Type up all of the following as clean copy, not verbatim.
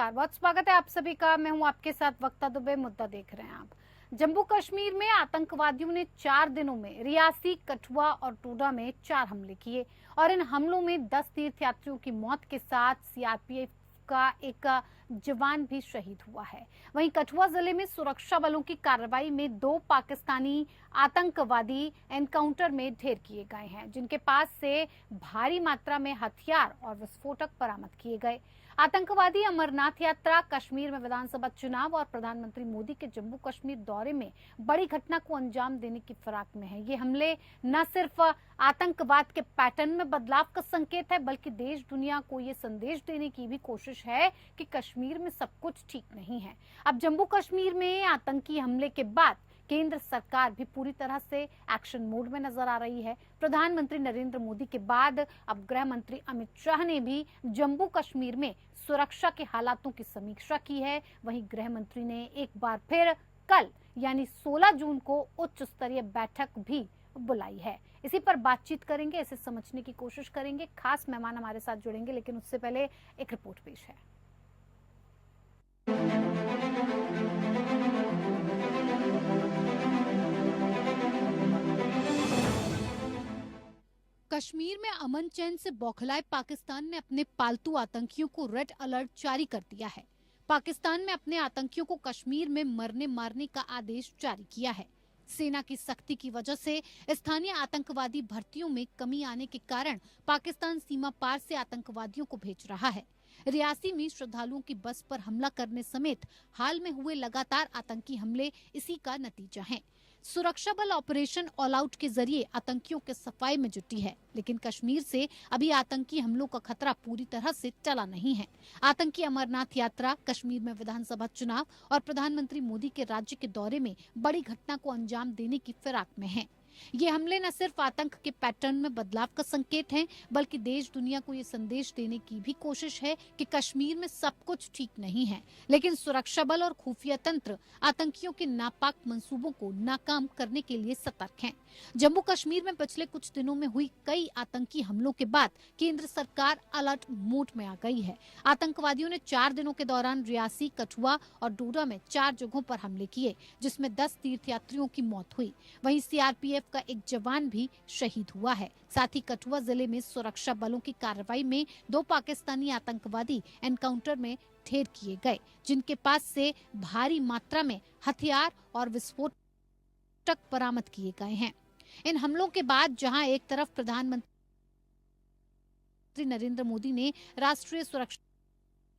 नमस्कार, बहुत स्वागत है आप सभी का। मैं हूं आपके साथ वक्ता दुबे। मुद्दा देख रहे हैं आप। जम्मू कश्मीर में आतंकवादियों ने 4 दिनों में रियासी, कठुआ और डोडा में 4 हमले किए और इन हमलों में 10 तीर्थयात्रियों की मौत के साथ सीआरपीएफ का एक जवान भी शहीद हुआ है। वहीं कठुआ जिले में सुरक्षा बलों की कार्रवाई में 2 पाकिस्तानी आतंकवादी एनकाउंटर में ढेर किए गए हैं, जिनके पास से भारी मात्रा में हथियार और विस्फोटक बरामद किए गए। आतंकवादी अमरनाथ यात्रा, कश्मीर में विधानसभा चुनाव और प्रधानमंत्री मोदी के जम्मू कश्मीर दौरे में बड़ी घटना को अंजाम देने की फिराक में है। ये हमले न सिर्फ आतंकवाद के पैटर्न में बदलाव का संकेत है, बल्कि देश दुनिया को ये संदेश देने की भी कोशिश है कि कश्मीर में सब कुछ ठीक नहीं है। अब जम्मू कश्मीर में आतंकी हमले के बाद केंद्र सरकार भी पूरी तरह से एक्शन मोड में नजर आ रही है। प्रधानमंत्री नरेंद्र मोदी के बाद अब गृह मंत्री अमित शाह ने भी जम्मू कश्मीर में सुरक्षा के हालातों की समीक्षा की है। वहीं गृह मंत्री ने एक बार फिर कल यानी 16 जून को उच्च स्तरीय बैठक भी बुलाई है। इसी पर बातचीत करेंगे, इसे समझने की कोशिश करेंगे। खास मेहमान हमारे साथ जुड़ेंगे, लेकिन उससे पहले एक रिपोर्ट पेश है। कश्मीर में अमन चैन से बौखलाए पाकिस्तान ने अपने पालतू आतंकियों को रेड अलर्ट जारी कर दिया है। पाकिस्तान में अपने आतंकियों को कश्मीर में मरने मारने का आदेश जारी किया है। सेना की सख्ती की वजह से स्थानीय आतंकवादी भर्तियों में कमी आने के कारण पाकिस्तान सीमा पार से आतंकवादियों को भेज रहा है। रियासी में श्रद्धालुओं की बस पर हमला करने समेत हाल में हुए लगातार आतंकी हमले इसी का नतीजा हैं। सुरक्षा बल ऑपरेशन ऑल आउट के जरिए आतंकियों के सफाई में जुटी है, लेकिन कश्मीर से अभी आतंकी हमलों का खतरा पूरी तरह से टला नहीं है। आतंकी अमरनाथ यात्रा, कश्मीर में विधानसभा चुनाव और प्रधानमंत्री मोदी के राज्य के दौरे में बड़ी घटना को अंजाम देने की फिराक में हैं। ये हमले न सिर्फ आतंक के पैटर्न में बदलाव का संकेत हैं, बल्कि देश दुनिया को ये संदेश देने की भी कोशिश है कि कश्मीर में सब कुछ ठीक नहीं है, लेकिन सुरक्षा बल और खुफिया तंत्र आतंकियों के नापाक मंसूबों को नाकाम करने के लिए सतर्क हैं। जम्मू कश्मीर में पिछले कुछ दिनों में हुई कई आतंकी हमलों के बाद केंद्र सरकार अलर्ट मोड में आ गई है। आतंकवादियों ने 4 दिनों के दौरान रियासी, कठुआ और डोडा में 4 जगहों पर हमले किए, जिसमें 10 तीर्थयात्रियों की मौत हुई। वहीं सीआरपीएफ का एक जवान भी शहीद हुआ है। साथ ही कठुआ जिले में सुरक्षा बलों की कार्रवाई में 2 पाकिस्तानी आतंकवादी एनकाउंटर में ढेर किए गए, जिनके पास से भारी मात्रा में हथियार और विस्फोटक बरामद किए गए हैं। इन हमलों के बाद जहां एक तरफ प्रधानमंत्री नरेंद्र मोदी ने राष्ट्रीय सुरक्षा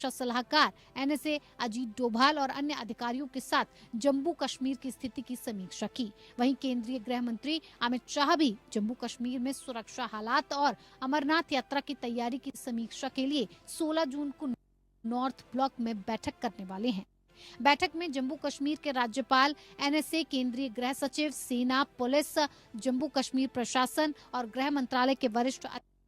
सलाहकार एनएसए अजीत डोभाल और अन्य अधिकारियों के साथ जम्मू कश्मीर की स्थिति की समीक्षा की, वहीं केंद्रीय गृह मंत्री अमित शाह भी जम्मू कश्मीर में सुरक्षा हालात और अमरनाथ यात्रा की तैयारी की समीक्षा के लिए 16 जून को नॉर्थ ब्लॉक में बैठक करने वाले हैं। बैठक में जम्मू कश्मीर के राज्यपाल, एनएसए, केंद्रीय गृह सचिव, सेना, पुलिस, जम्मू कश्मीर प्रशासन और गृह मंत्रालय के वरिष्ठ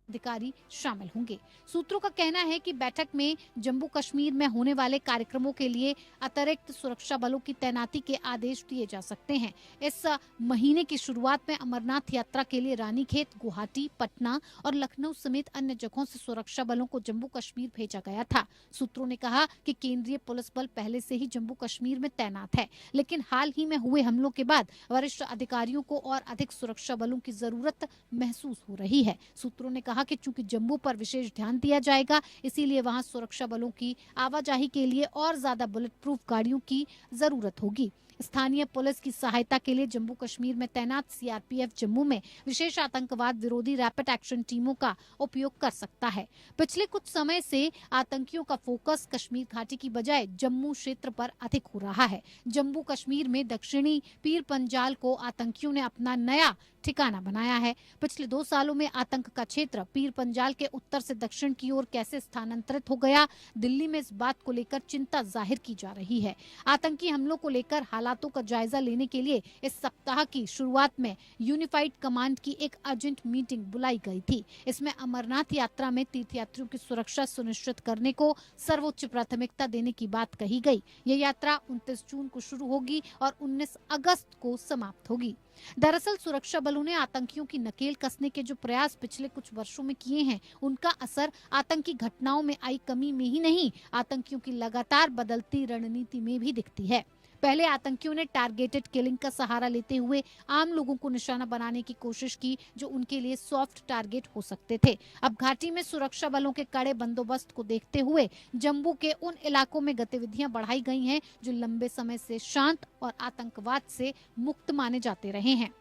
अधिकारी शामिल होंगे। सूत्रों का कहना है कि बैठक में जम्मू कश्मीर में होने वाले कार्यक्रमों के लिए अतिरिक्त सुरक्षा बलों की तैनाती के आदेश दिए जा सकते हैं। इस महीने की शुरुआत में अमरनाथ यात्रा के लिए रानीखेत, गुवाहाटी, पटना और लखनऊ समेत अन्य जगहों से सुरक्षा बलों को जम्मू कश्मीर भेजा गया था। सूत्रों ने कहा कि केंद्रीय पुलिस बल पहले से ही जम्मू कश्मीर में तैनात है, लेकिन हाल ही में हुए हमलों के बाद वरिष्ठ अधिकारियों को और अधिक सुरक्षा बलों की जरूरत महसूस हो रही है। सूत्रों ने कहा कि चूंकि जम्मू पर विशेष ध्यान दिया जाएगा, इसीलिए वहां सुरक्षा बलों की आवाजाही के लिए और ज्यादा बुलेट प्रूफ गाड़ियों की जरूरत होगी। स्थानीय पुलिस की सहायता के लिए जम्मू कश्मीर में तैनात सीआरपीएफ जम्मू में विशेष आतंकवाद विरोधी रैपिड एक्शन टीमों का उपयोग कर सकता है। पिछले कुछ समय से आतंकियों का फोकस कश्मीर घाटी की बजाय जम्मू क्षेत्र पर अधिक हो रहा है। जम्मू कश्मीर में दक्षिणी पीर पंजाल को आतंकियों ने अपना नया ठिकाना बनाया है। पिछले 2 सालों में आतंक का क्षेत्र पीर पंजाल के उत्तर से दक्षिण की ओर कैसे स्थानांतरित हो गया, दिल्ली में इस बात को लेकर चिंता जाहिर की जा रही है। आतंकी हमलों को लेकर हालात हालातों का जायजा लेने के लिए इस सप्ताह की शुरुआत में यूनिफाइड कमांड की एक अर्जेंट मीटिंग बुलाई गई थी। इसमें अमरनाथ यात्रा में तीर्थयात्रियों की सुरक्षा सुनिश्चित करने को सर्वोच्च प्राथमिकता देने की बात कही गई। ये यात्रा 29 जून को शुरू होगी और 19 अगस्त को समाप्त होगी। दरअसल सुरक्षा बलों ने आतंकियों की नकेल कसने के जो प्रयास पिछले कुछ वर्षों में किए हैं, उनका असर आतंकी घटनाओं में आई कमी में ही नहीं, आतंकियों की लगातार बदलती रणनीति में भी दिखती है। पहले आतंकियों ने टारगेटेड किलिंग का सहारा लेते हुए आम लोगों को निशाना बनाने की कोशिश की, जो उनके लिए सॉफ्ट टारगेट हो सकते थे। अब घाटी में सुरक्षा बलों के कड़े बंदोबस्त को देखते हुए जम्मू के उन इलाकों में गतिविधियां बढ़ाई गई हैं जो लंबे समय से शांत और आतंकवाद से मुक्त माने जाते रहे हैं।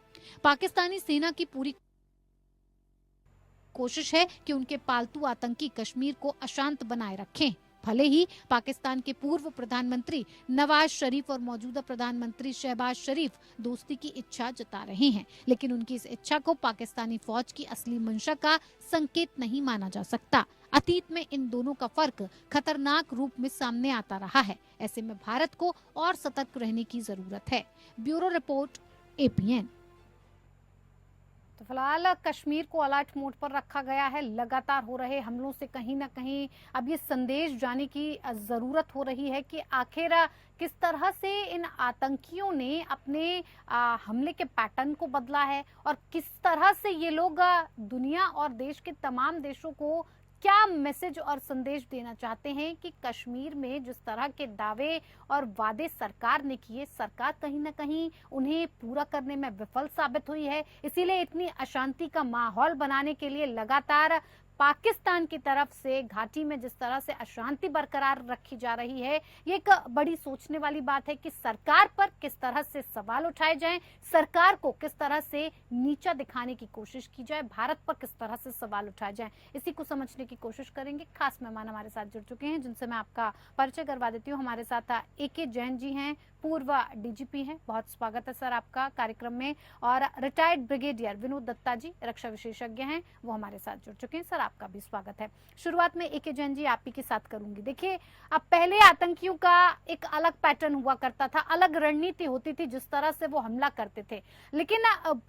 पाकिस्तानी सेना की पूरी कोशिश है कि उनके पालतू आतंकी कश्मीर को अशांत बनाए रखें। भले ही पाकिस्तान के पूर्व प्रधानमंत्री नवाज शरीफ और मौजूदा प्रधानमंत्री शहबाज शरीफ दोस्ती की इच्छा जता रहे हैं, लेकिन उनकी इस इच्छा को पाकिस्तानी फौज की असली मंशा का संकेत नहीं माना जा सकता। अतीत में इन दोनों का फर्क खतरनाक रूप में सामने आता रहा है। ऐसे में भारत को और सतर्क रहने की जरूरत है। Bureau report, APN। तो फिलहाल कश्मीर को अलर्ट मोड पर रखा गया है। लगातार हो रहे हमलों से कहीं ना कहीं अब ये संदेश जाने की जरूरत हो रही है कि आखिर किस तरह से इन आतंकियों ने अपने हमले के पैटर्न को बदला है और किस तरह से ये लोग दुनिया और देश के तमाम देशों को क्या मैसेज और संदेश देना चाहते हैं कि कश्मीर में जिस तरह के दावे और वादे सरकार ने किए, सरकार कहीं ना कहीं उन्हें पूरा करने में विफल साबित हुई है। इसीलिए इतनी अशांति का माहौल बनाने के लिए लगातार पाकिस्तान की तरफ से घाटी में जिस तरह से अशांति बरकरार रखी जा रही है, ये एक बड़ी सोचने वाली बात है कि सरकार पर किस तरह से सवाल उठाए जाएं, सरकार को किस तरह से नीचा दिखाने की कोशिश की जाए, भारत पर किस तरह से सवाल उठाए जाएं। इसी को समझने की कोशिश करेंगे। खास मेहमान हमारे साथ जुड़ चुके हैं, जिनसे मैं आपका परिचय करवा देती हूँ। हमारे साथ AK जैन जी हैं, पूर्व DGP हैं। बहुत स्वागत है सर आपका कार्यक्रम में। और रिटायर्ड ब्रिगेडियर विनोद दत्ता जी, रक्षा विशेषज्ञ हैं, वो हमारे साथ जुड़ चुके हैं। सर आपका भी स्वागत है। शुरुआत में AK जैन जी आप ही के साथ करूंगी। देखिए, अब पहले आतंकियों का एक अलग पैटर्न हुआ करता था, अलग रणनीति होती थी जिस तरह से वो हमला करते थे, लेकिन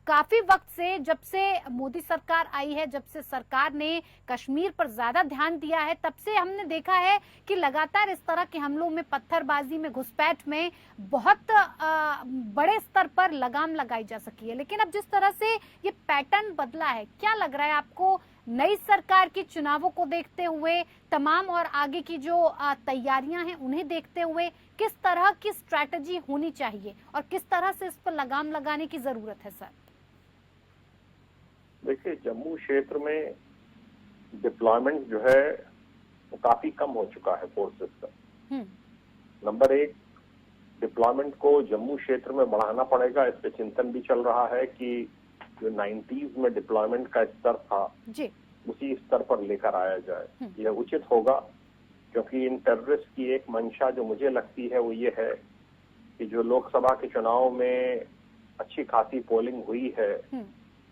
काफी वक्त से, जब से मोदी सरकार आई है, जब से सरकार ने कश्मीर पर ज्यादा ध्यान दिया है, तब से हमने देखा है कि लगातार इस तरह के हमलों में, पत्थरबाजी में, घुसपैठ में बहुत बड़े स्तर पर लगाम लगाई जा सकी है। लेकिन अब जिस तरह से ये पैटर्न बदला है, क्या लग रहा है आपको नई सरकार के चुनावों को देखते हुए, तमाम और आगे की जो तैयारियां हैं उन्हें देखते हुए, किस तरह की स्ट्रैटेजी होनी चाहिए और किस तरह से इस पर लगाम लगाने की जरूरत है सर? देखिए, जम्मू क्षेत्र में डिप्लॉयमेंट जो है वो काफी कम हो चुका है फोर्सेस का। नंबर 1, डिप्लॉयमेंट को जम्मू क्षेत्र में बढ़ाना पड़ेगा। इस पे चिंतन भी चल रहा है कि जो 90s में डिप्लॉयमेंट का स्तर था जी, उसी स्तर पर लेकर आया जाए। यह उचित होगा, क्योंकि इन टेररिस्ट की एक मंशा जो मुझे लगती है वो ये है कि जो लोकसभा के चुनाव में अच्छी खासी पोलिंग हुई है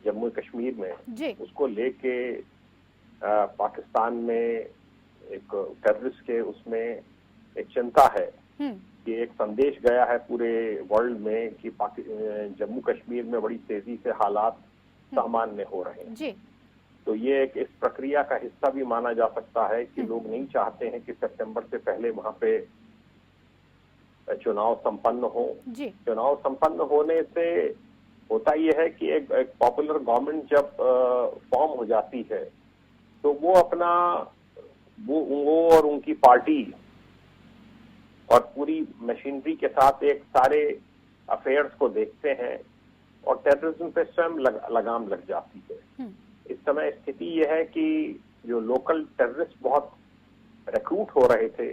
जम्मू कश्मीर में, उसको लेके पाकिस्तान में एक टेररिस्ट के उसमें एक चिंता है कि एक संदेश गया है पूरे वर्ल्ड में कि जम्मू कश्मीर में बड़ी तेजी से हालात सामान्य हो रहे हैं जी। तो ये एक इस प्रक्रिया का हिस्सा भी माना जा सकता है कि लोग नहीं चाहते हैं कि सितंबर से पहले वहां पे चुनाव संपन्न हो। चुनाव संपन्न होने से होता यह है कि एक पॉपुलर गवर्नमेंट जब फॉर्म हो जाती है तो वो अपना वो और उनकी पार्टी और पूरी मशीनरी के साथ एक सारे अफेयर्स को देखते हैं और टेररिज्म पे स्वयं लगाम लग जाती है। इस समय स्थिति यह है कि जो लोकल टेररिस्ट बहुत रिक्रूट हो रहे थे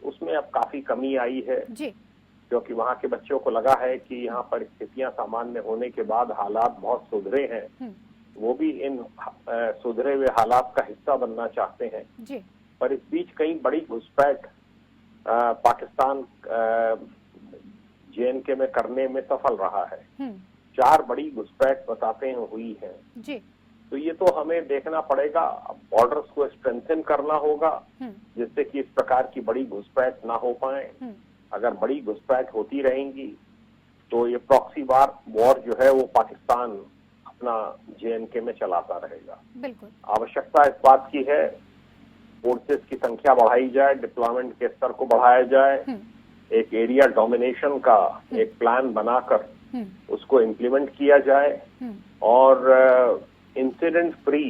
उसमें अब काफी कमी आई है, क्योंकि वहां के बच्चों को लगा है कि यहाँ पर स्थितियां सामान्य होने के बाद हालात बहुत सुधरे हैं, वो भी इन सुधरे हुए हालात का हिस्सा बनना चाहते हैं। पर इस बीच कई बड़ी घुसपैठ पाकिस्तान JNK में करने में सफल रहा है। 4 बड़ी घुसपैठ बताते हैं हुई है जी। तो ये तो हमें देखना पड़ेगा, बॉर्डर्स को स्ट्रेंथन करना होगा जिससे कि इस प्रकार की बड़ी घुसपैठ ना हो पाए। अगर बड़ी घुसपैठ होती रहेंगी तो ये प्रॉक्सी वॉर जो है वो पाकिस्तान अपना JNK में चलाता रहेगा। बिल्कुल। आवश्यकता इस बात की है फोर्सेस की संख्या बढ़ाई जाए, डिप्लॉयमेंट के स्तर को बढ़ाया जाए, एक एरिया डोमिनेशन का एक प्लान बनाकर उसको इम्प्लीमेंट किया जाए और इंसिडेंट फ्री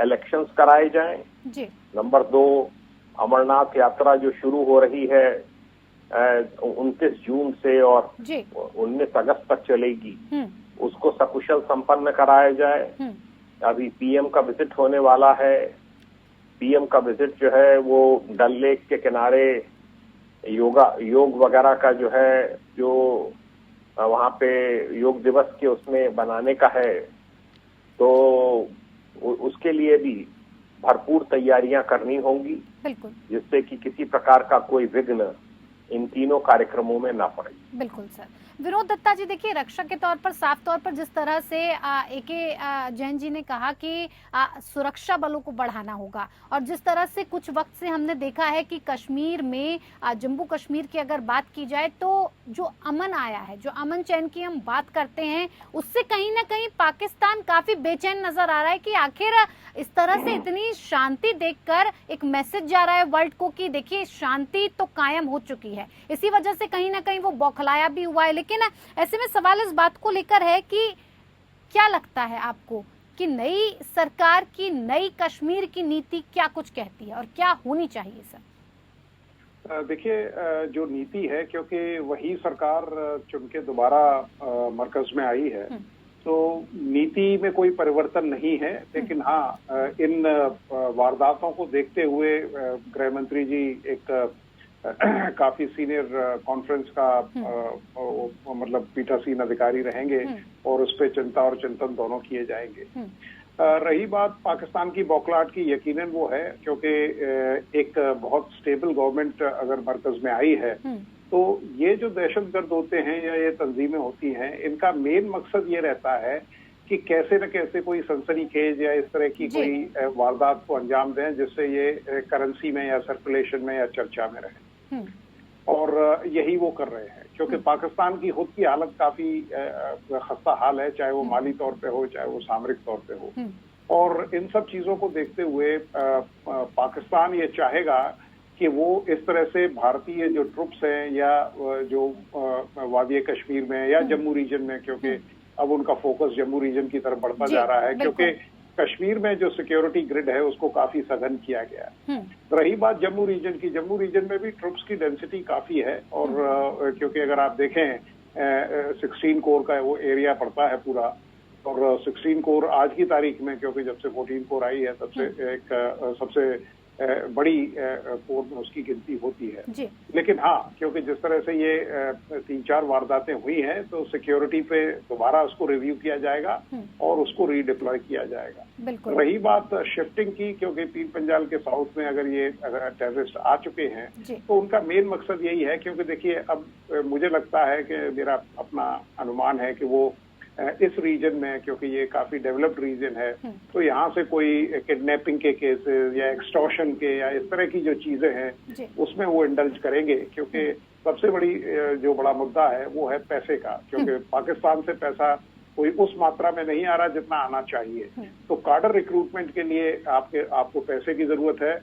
इलेक्शंस कराए जाएं। नंबर 2, अमरनाथ यात्रा जो शुरू हो रही है 29 जून से और 19 अगस्त तक चलेगी, उसको सकुशल संपन्न कराया जाए। अभी PM का विजिट होने वाला है। PM का विजिट जो है वो डल लेक के किनारे योग वगैरह का जो है, जो वहाँ पे योग दिवस के उसमें बनाने का है, तो उसके लिए भी भरपूर तैयारियां करनी होंगी, जिससे कि किसी प्रकार का कोई विघ्न इन तीनों कार्यक्रमों में ना पड़े। बिल्कुल सर। विनोद दत्ता जी, देखिए रक्षा के तौर पर साफ तौर पर जिस तरह से AK जैन जी ने कहा कि सुरक्षा बलों को बढ़ाना होगा, और जिस तरह से कुछ वक्त से हमने देखा है कि कश्मीर में जम्मू कश्मीर की अगर बात की जाए तो जो अमन आया है, जो अमन चैन की हम बात करते हैं, उससे कहीं ना कहीं पाकिस्तान काफी बेचैन नजर आ रहा है कि आखिर इस तरह से इतनी शांति देखकर एक मैसेज जा रहा है वर्ल्ड को कि देखिए शांति तो कायम हो चुकी है। इसी वजह से कहीं ना कहीं वो बौखलाया भी हुआ है। लेकिन ऐसे में सवाल इस बात को लेकर है कि क्या लगता है आपको कि नई सरकार की नई कश्मीर की नीति क्या कुछ कहती है और क्या होनी चाहिए सर? देखिए, जो नीति है, क्योंकि वही सरकार चुन के दोबारा मरकज में आई है, तो नीति में कोई परिवर्तन नहीं है। लेकिन हाँ, इन वारदातों को देखते हुए गृह मंत्री जी एक काफी सीनियर कॉन्फ्रेंस का मतलब पीठासीन अधिकारी रहेंगे और उस पर चिंता और चिंतन दोनों किए जाएंगे। रही बात पाकिस्तान की बौखलाहट की, यकीनन वो है, क्योंकि एक बहुत स्टेबल गवर्नमेंट अगर मरकज में आई है तो ये जो दहशतगर्द होते हैं या ये तंजीमें होती हैं, इनका मेन मकसद ये रहता है कि कैसे न कैसे कोई सनसनीखेज या इस तरह की कोई वारदात को अंजाम दें जिससे ये करेंसी में या सर्कुलेशन में या चर्चा में रहे। और यही वो कर रहे हैं, क्योंकि पाकिस्तान की खुद की हालत काफी खस्ता हाल है, चाहे वो माली तौर पे हो चाहे वो सामरिक तौर पे हो। और इन सब चीजों को देखते हुए पाकिस्तान ये चाहेगा कि वो इस तरह से भारतीय जो ट्रुप्स हैं या जो वादी कश्मीर में या जम्मू रीजन में, क्योंकि अब उनका फोकस जम्मू रीजन की तरफ बढ़ता जा रहा है, क्योंकि कश्मीर में जो सिक्योरिटी ग्रिड है उसको काफी सघन किया गया है। रही बात जम्मू रीजन की, जम्मू रीजन में भी ट्रुप्स की डेंसिटी काफी है, और क्योंकि अगर आप देखें 16 कोर का वो एरिया पड़ता है पूरा, और 16 कोर आज की तारीख में, क्योंकि जब से 14 कोर आई है तब से एक सबसे बड़ी कोर में उसकी गिनती होती है। लेकिन हाँ, क्योंकि जिस तरह से ये 3-4 वारदातें हुई हैं तो सिक्योरिटी पे दोबारा उसको रिव्यू किया जाएगा और उसको रीडिप्लॉय किया जाएगा। रही बात शिफ्टिंग की, क्योंकि पीर पंजाल के साउथ में अगर ये टेररिस्ट आ चुके हैं तो उनका मेन मकसद यही है, क्योंकि देखिए अब मुझे लगता है कि मेरा अपना अनुमान है कि वो इस रीजन में, क्योंकि ये काफी डेवलप्ड रीजन है, तो यहाँ से कोई किडनैपिंग के केसेस या एक्सटॉर्शन के या इस तरह की जो चीजें हैं उसमें वो इंडल्ज करेंगे, क्योंकि सबसे बड़ी जो बड़ा मुद्दा है वो है पैसे का, क्योंकि पाकिस्तान से पैसा कोई उस मात्रा में नहीं आ रहा जितना आना चाहिए। तो कार्डर रिक्रूटमेंट के लिए आपको पैसे की जरूरत है,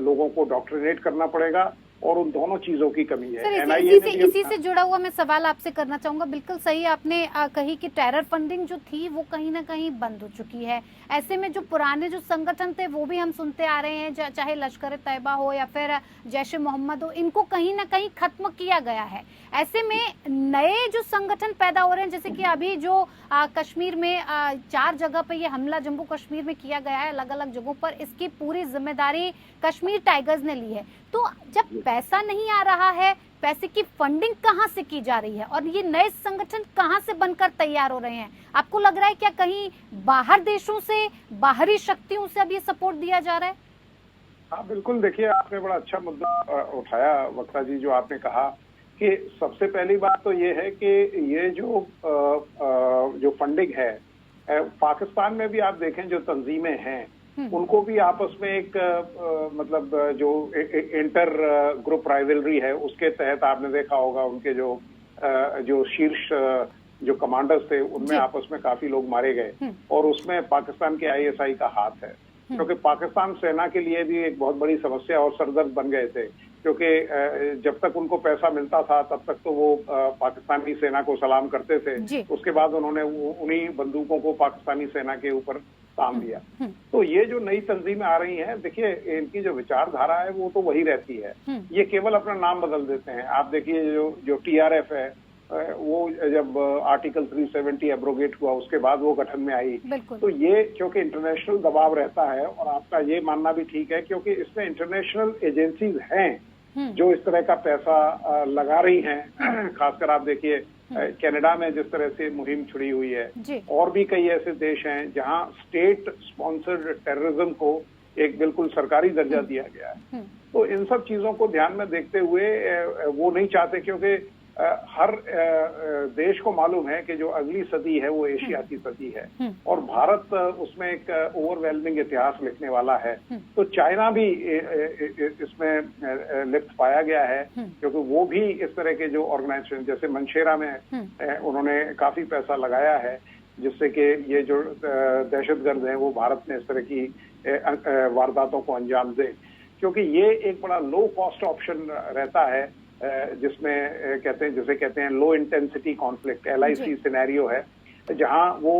लोगों को डॉक्ट्रिनेट करना पड़ेगा, और उन दोनों चीजों की कमी है। इसी से जुड़ा हुआ मैं सवाल आपसे करना चाहूंगा। बिल्कुल सही आपने कही कि टेरर फंडिंग जो थी वो कहीं ना कहीं बंद हो चुकी है। ऐसे में जो पुराने जो संगठन थे वो भी हम सुनते आ रहे हैं, चाहे लश्कर तैयबा हो या फिर जैश ए मोहम्मद हो, इनको कहीं ना कहीं खत्म किया गया है। ऐसे में नए जो संगठन पैदा हो रहे हैं, जैसे कि अभी जो कश्मीर में 4 जगह पे ये हमला जम्मू कश्मीर में किया गया है अलग अलग जगहों पर, इसकी पूरी जिम्मेदारी कश्मीर टाइगर्स ने ली है। तो जब पैसा नहीं आ रहा है, पैसे की फंडिंग कहां से की जा रही है और ये नए संगठन कहां से बनकर तैयार हो रहे हैं? आपको लग रहा है क्या कहीं बाहर देशों से, बाहरी शक्तियों से अब ये सपोर्ट दिया जा रहा है? हाँ बिल्कुल, देखिए आपने बड़ा अच्छा मुद्दा उठाया वक्ता जी, जो आपने कहा कि सबसे पहली बात तो ये है कि ये जो फंडिंग है, पाकिस्तान में भी आप देखें जो तंजीमें हैं उनको भी आपस में एक मतलब जो इंटर ग्रुप राइवलरी है उसके तहत आपने देखा होगा उनके जो जो शीर्ष जो कमांडर्स थे उनमें आपस में काफी लोग मारे गए और उसमें पाकिस्तान के आईएसआई का हाथ है, क्योंकि पाकिस्तान सेना के लिए भी एक बहुत बड़ी समस्या और सरदर्द बन गए थे, क्योंकि जब तक उनको पैसा मिलता था तब तक तो वो पाकिस्तानी सेना को सलाम करते थे, उसके बाद उन्होंने उन्हीं बंदूकों को पाकिस्तानी सेना के ऊपर तान दिया। तो ये जो नई तंजीमें आ रही हैं, देखिए इनकी जो विचारधारा है वो तो वही रहती है, ये केवल अपना नाम बदल देते हैं। आप देखिए जो टीआरएफ है वो जब आर्टिकल 370 एब्रोगेट हुआ उसके बाद वो गठन में आई, तो ये क्योंकि इंटरनेशनल दबाव रहता है, और आपका ये मानना भी ठीक है क्योंकि इसमें इंटरनेशनल एजेंसीज हैं जो इस तरह का पैसा लगा रही हैं। खासकर आप देखिए कनाडा में जिस तरह से मुहिम छुड़ी हुई है, और भी कई ऐसे देश हैं जहां स्टेट स्पॉन्सर्ड टेररिज्म को एक बिल्कुल सरकारी दर्जा दिया गया है। तो इन सब चीजों को ध्यान में देखते हुए वो नहीं चाहते, क्योंकि हर देश को मालूम है कि जो अगली सदी है वो एशिया की सदी है और भारत उसमें एक ओवरवेलमिंग इतिहास लिखने वाला है। तो चाइना भी इसमें लिप्त पाया गया है, क्योंकि वो भी इस तरह के जो ऑर्गेनाइजेशन जैसे मंशेरा में उन्होंने काफी पैसा लगाया है, जिससे कि ये जो दहशतगर्द हैं वो भारत में इस तरह की वारदातों को अंजाम दें, क्योंकि ये एक बड़ा लो कॉस्ट ऑप्शन रहता है, जिसमें जिसे कहते हैं low intensity conflict, LIC scenario है, जहां वो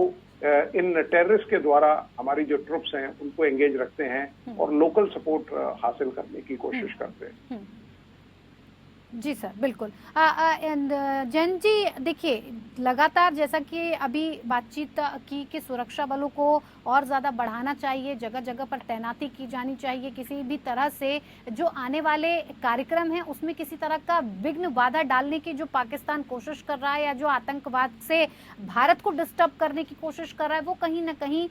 इन टेररिस्ट के द्वारा हमारी जो ट्रुप्स हैं उनको एंगेज रखते हैं और लोकल सपोर्ट हासिल करने की कोशिश करते हैं। जी सर, बिल्कुल। जैन जी, देखिए लगातार जैसा कि अभी बातचीत की कि सुरक्षा बलों को और ज़्यादा बढ़ाना चाहिए, जगह जगह पर तैनाती की जानी चाहिए, किसी भी तरह से जो आने वाले कार्यक्रम हैं उसमें किसी तरह का विघ्न बाधा डालने की जो पाकिस्तान कोशिश कर रहा है या जो आतंकवाद से भारत को डिस्टर्ब करने की कोशिश कर रहा है, वो कहीं ना कहीं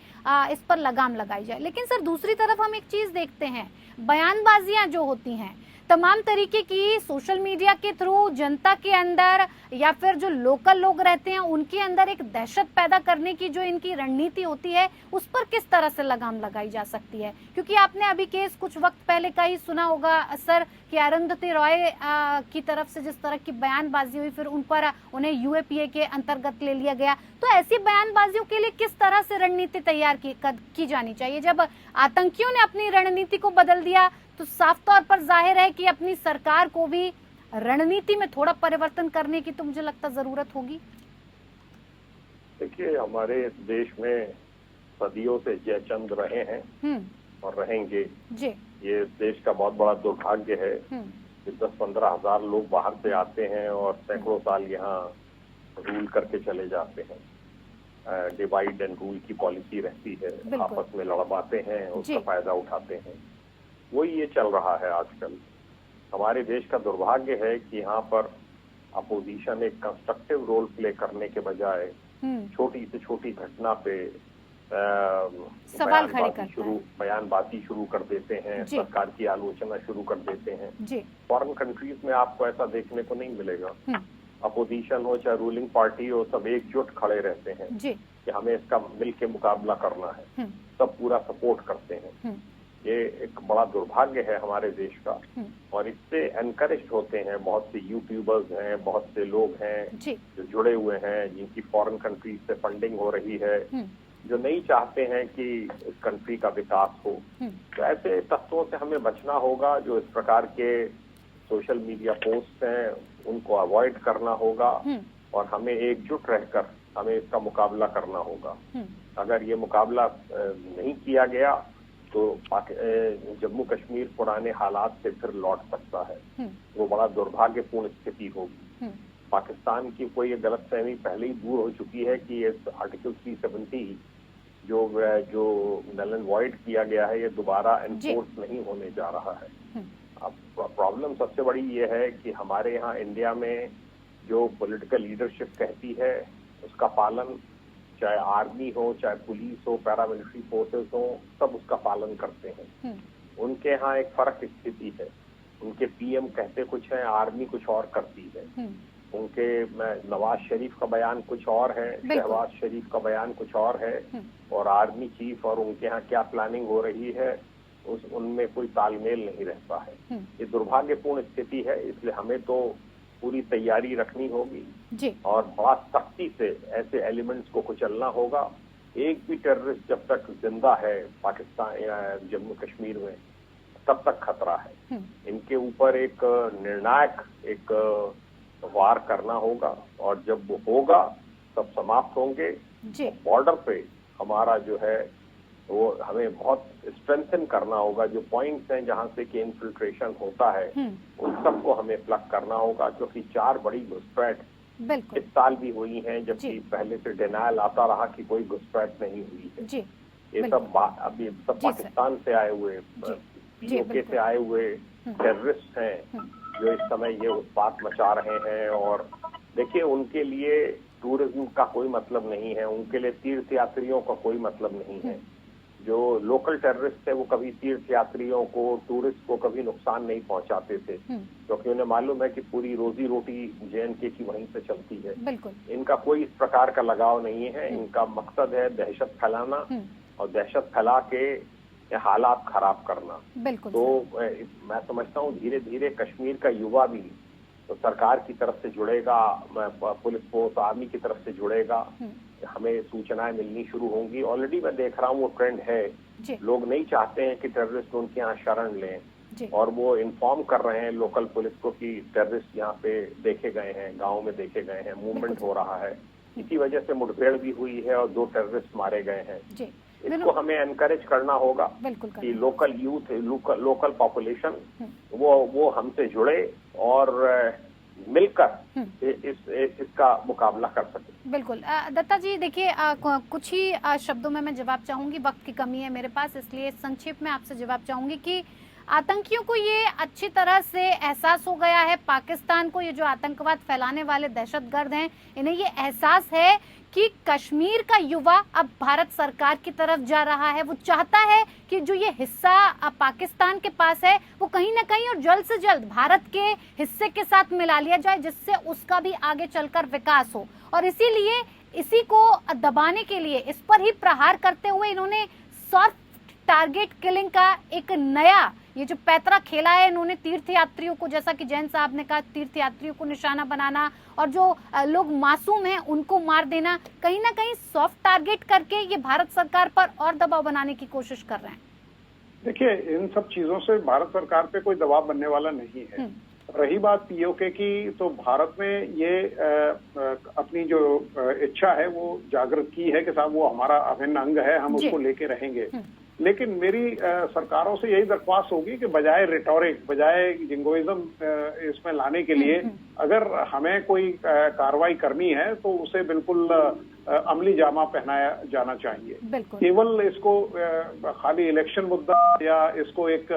इस पर लगाम लगाई जाए। लेकिन सर दूसरी तरफ हम एक चीज़ देखते हैं, बयानबाजियां जो होती हैं तमाम तरीके की सोशल मीडिया के थ्रू जनता के अंदर या फिर जो लोकल लोग रहते हैं उनके अंदर एक दहशत पैदा करने की जो इनकी रणनीति होती है, उस पर किस तरह से लगाम लगाई जा सकती है? क्योंकि आपने अभी केस कुछ वक्त पहले का ही सुना होगा सर कि अरुंधति रॉय की तरफ से जिस तरह की बयानबाजी हुई, फिर उन पर उन्हें UAPA के अंतर्गत ले लिया गया। तो ऐसी बयानबाजियों के लिए किस तरह से रणनीति तैयार की जानी चाहिए? जब आतंकियों ने अपनी रणनीति को बदल दिया तो साफ तौर पर जाहिर है कि अपनी सरकार को भी रणनीति में थोड़ा परिवर्तन करने की तो मुझे लगता जरूरत होगी। देखिए, हमारे देश में सदियों से जयचंद रहे हैं और रहेंगे। जी। ये देश का बहुत बड़ा दुर्भाग्य है कि 10-15 हजार लोग बाहर से आते हैं और सैकड़ों साल यहाँ रूल करके चले जाते हैं। डिवाइड एंड रूल की पॉलिसी रहती है, आपस में लड़वाते हैं, उसका फायदा उठाते हैं। वही ये चल रहा है आजकल। हमारे देश का दुर्भाग्य है कि यहाँ पर अपोजिशन एक कंस्ट्रक्टिव रोल प्ले करने के बजाय छोटी से छोटी घटना पे बयानबाजी शुरू कर देते हैं, सरकार की आलोचना शुरू कर देते हैं। फॉरेन कंट्रीज में आपको ऐसा देखने को नहीं मिलेगा। अपोजिशन हो चाहे रूलिंग पार्टी हो, सब एकजुट खड़े रहते हैं कि हमें इसका मिल के मुकाबला करना है, सब पूरा सपोर्ट करते हैं। ये एक बड़ा दुर्भाग्य है हमारे देश का, और इससे एनकरेज होते हैं बहुत से यूट्यूबर्स हैं, बहुत से लोग हैं जो जुड़े हुए हैं, जिनकी फॉरेन कंट्रीज से फंडिंग हो रही है, जो नहीं चाहते हैं कि इस कंट्री का विकास हो। तो ऐसे तत्वों से हमें बचना होगा। जो इस प्रकार के सोशल मीडिया पोस्ट हैं उनको अवॉइड करना होगा और हमें एकजुट रहकर हमें इसका मुकाबला करना होगा। अगर ये मुकाबला नहीं किया गया तो जम्मू कश्मीर पुराने हालात से फिर लौट सकता है। वो बड़ा दुर्भाग्यपूर्ण स्थिति होगी। पाकिस्तान की कोई गलतफहमी पहले ही दूर हो चुकी है कि इस आर्टिकल 370 जो नल एंड वॉइड किया गया है, ये दोबारा एनफोर्स नहीं होने जा रहा है। अब प्रॉब्लम सबसे बड़ी ये है कि हमारे यहाँ इंडिया में जो पॉलिटिकल लीडरशिप कहती है उसका पालन, चाहे आर्मी हो, चाहे पुलिस हो, पैरामिलिट्री फोर्सेस हो, सब उसका पालन करते हैं। उनके यहाँ एक फर्क स्थिति है। उनके PM कहते कुछ है, आर्मी कुछ और करती है। उनके नवाज शरीफ का बयान कुछ और है, शहबाज शरीफ का बयान कुछ और है, और आर्मी चीफ और उनके यहाँ क्या प्लानिंग हो रही है उनमें कोई तालमेल नहीं रहता है। ये दुर्भाग्यपूर्ण स्थिति है। इसलिए हमें तो पूरी तैयारी रखनी होगी जी। और बड़ा सख्ती से ऐसे एलिमेंट्स को कुचलना होगा। एक भी टेररिस्ट जब तक जिंदा है पाकिस्तान या जम्मू कश्मीर में तब तक खतरा है। इनके ऊपर एक निर्णायक एक वार करना होगा और जब वो होगा तब समाप्त होंगे। बॉर्डर पे हमारा जो है वो हमें बहुत स्ट्रेंथन करना होगा। जो पॉइंट्स हैं जहां से कि इन्फिल्ट्रेशन होता है उन सबको हमें प्लग करना होगा, क्योंकि 4 बड़ी घुसपैठ इस साल भी हुई हैं, जबकि पहले से डिनायल आता रहा कि कोई घुसपैठ नहीं हुई है। ये सब पाकिस्तान से आए हुए पीओके से आए हुए टेररिस्ट हैं जो इस समय ये उत्पात मचा रहे हैं। और देखिए, उनके लिए टूरिज्म का कोई मतलब नहीं है, उनके लिए तीर्थ यात्रियों का कोई मतलब नहीं है। जो लोकल टेररिस्ट थे वो कभी तीर्थ यात्रियों को, टूरिस्ट को कभी नुकसान नहीं पहुंचाते थे, क्योंकि उन्हें मालूम है कि पूरी रोजी रोटी JNK की वहीं से चलती है। इनका कोई इस प्रकार का लगाव नहीं है। इनका मकसद है दहशत फैलाना और दहशत फैला के हालात खराब करना। तो मैं समझता हूँ धीरे धीरे कश्मीर का युवा भी तो सरकार की तरफ से जुड़ेगा, पुलिस फोर्स आर्मी की तरफ से जुड़ेगा, हमें सूचनाएं मिलनी शुरू होंगी। ऑलरेडी मैं देख रहा हूँ वो ट्रेंड है। लोग नहीं चाहते हैं कि टेररिस्ट उनके यहाँ शरण लें और वो इन्फॉर्म कर रहे हैं लोकल पुलिस को कि टेररिस्ट यहाँ पे देखे गए हैं, गाँव में देखे गए हैं, मूवमेंट हो रहा है। इसी वजह से मुठभेड़ भी हुई है और 2 टेररिस्ट मारे गए हैं। इसको हमें एनकरेज करना होगा कि लोकल यूथ, लोकल पॉपुलेशन वो हमसे जुड़े और मिलकर इसका मुकाबला कर सके। बिल्कुल। दत्ता जी देखिए, कुछ ही शब्दों में मैं जवाब चाहूंगी, वक्त की कमी है मेरे पास, इसलिए संक्षेप में आपसे जवाब चाहूंगी कि आतंकियों को ये अच्छी तरह से एहसास हो गया है, पाकिस्तान को, ये जो आतंकवाद फैलाने वाले दहशतगर्द हैं, इन्हें ये एहसास है कि कश्मीर का युवा अब भारत सरकार की तरफ जा रहा है। वो चाहता है कि जो ये हिस्सा पाकिस्तान के पास है वो कहीं ना कहीं और जल्द से जल्द भारत के हिस्से के साथ मिला लिया जाए, जिससे उसका भी आगे चलकर विकास हो। और इसीलिए इसी को दबाने के लिए, इस पर ही प्रहार करते हुए इन्होंने सॉफ्ट टारगेट किलिंग का एक नया ये जो पैतरा खेला है इन्होंने तीर्थ यात्रियों को, जैसा कि जैन साहब ने कहा, तीर्थ यात्रियों को निशाना बनाना और जो लोग मासूम हैं उनको मार देना, कहीं ना कहीं सॉफ्ट टारगेट करके ये भारत सरकार पर और दबाव बनाने की कोशिश कर रहे हैं। देखिए, इन सब चीजों से भारत सरकार पे कोई दबाव बनने वाला नहीं है। रही बात पीओके की, तो भारत में ये अपनी जो इच्छा है वो जागृत की है कि साहब वो हमारा अभिन्न अंग है, हम उसको लेके रहेंगे। लेकिन मेरी सरकारों से यही दरख्वास्त होगी कि बजाय रिटोरिक, बजाय जिंगोइज्म इसमें लाने के लिए अगर हमें कोई कार्रवाई करनी है तो उसे बिल्कुल अमली जामा पहनाया जाना चाहिए। केवल इसको खाली इलेक्शन मुद्दा या इसको एक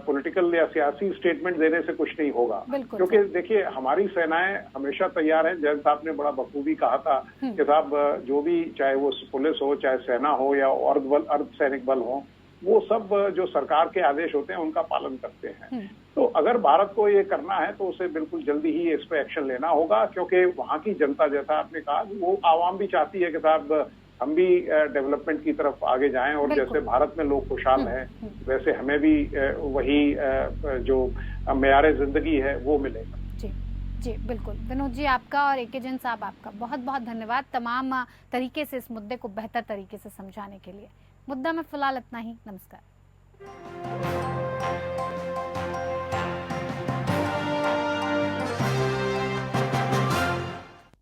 पॉलिटिकल या सियासी स्टेटमेंट देने से कुछ नहीं होगा, क्योंकि देखिए हमारी सेनाएं हमेशा तैयार हैं। जैन साहब ने बड़ा बखूबी कहा था कि साहब जो भी, चाहे वो पुलिस हो, चाहे सेना हो या अर्धसैनिक बल हो, वो सब जो सरकार के आदेश होते हैं उनका पालन करते हैं। तो अगर भारत को ये करना है तो उसे बिल्कुल जल्दी ही इस पे एक्शन लेना होगा, क्योंकि वहाँ की जनता, जैसा आपने कहा, वो आवाम भी चाहती है कि साहब हम भी डेवलपमेंट की तरफ आगे जाएं और जैसे भारत में लोग खुशहाल हैं वैसे हमें भी वही जो मेयारे जिंदगी है वो मिलेगा। जी बिल्कुल। विनोद जी आपका और AK जैन साहब आपका बहुत बहुत धन्यवाद तमाम तरीके से इस मुद्दे को बेहतर तरीके से समझाने के लिए। मुद्दा में फिलहाल इतना ही। नमस्कार।